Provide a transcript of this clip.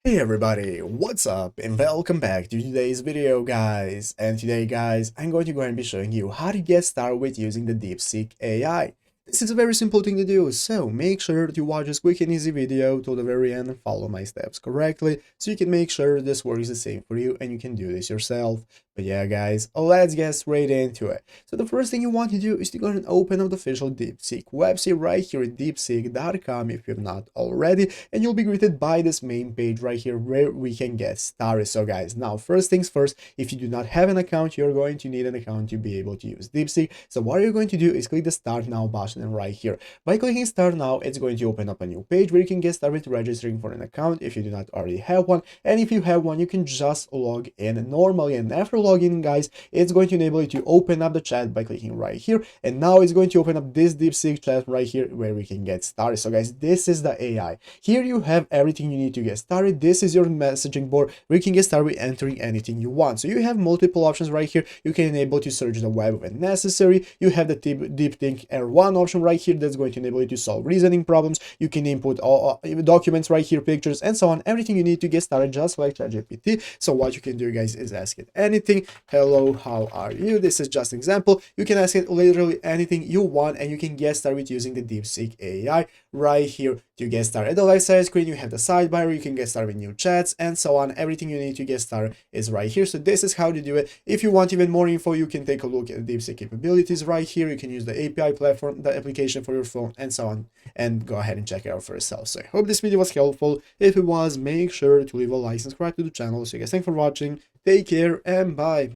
Hey everybody, what's up and welcome back to today's video guys. And today guys, I'm going to go ahead and be showing you how to get started with using the DeepSeek AI. This is a very simple thing to do, so make sure to watch this quick and easy video till the very end and follow my steps correctly so you can make sure this works the same for you and you can do this yourself. But yeah guys, let's get straight into it. So the first thing you want to do is to go ahead and open up the official DeepSeek website right here at deepseek.com if you're not already, and you'll be greeted by this main page right here where we can get started. So guys, now first things first, if you do not have an account, you're going to need an account to be able to use DeepSeek. So what you're going to do is click the Start Now button right here. By clicking Start Now, it's going to open up a new page where you can get started registering for an account if you do not already have one, and if you have one, you can just log in normally, and after login guys, it's going to enable you to open up the chat by clicking right here, and now it's going to open up this DeepSeek chat right here where we can get started. So guys, this is the AI. Here you have everything you need to get started. This is your messaging board where you can get started with entering anything you want. So you have multiple options right here. You can enable to search the web when necessary. You have the deep think R1 option right here that's going to enable you to solve reasoning problems. You can input all documents right here, pictures and so on, everything you need to get started, just like ChatGPT. So what you can do guys is ask it anything. Hello, how are you? This is just an example. You can ask it literally anything you want and you can get started with using the DeepSeek AI right here to get started. At the left side screen, you have the sidebar, you can get started with new chats and so on. Everything you need to get started is right here. So this is how to do it. If you want even more info, you can take a look at the DeepSeek capabilities right here. You can use the API platform, the application for your phone and so on, and go ahead and check it out for yourself. So I hope this video was helpful. If it was, make sure to leave a like, subscribe to the channel. So guys, thanks for watching. Take care and bye.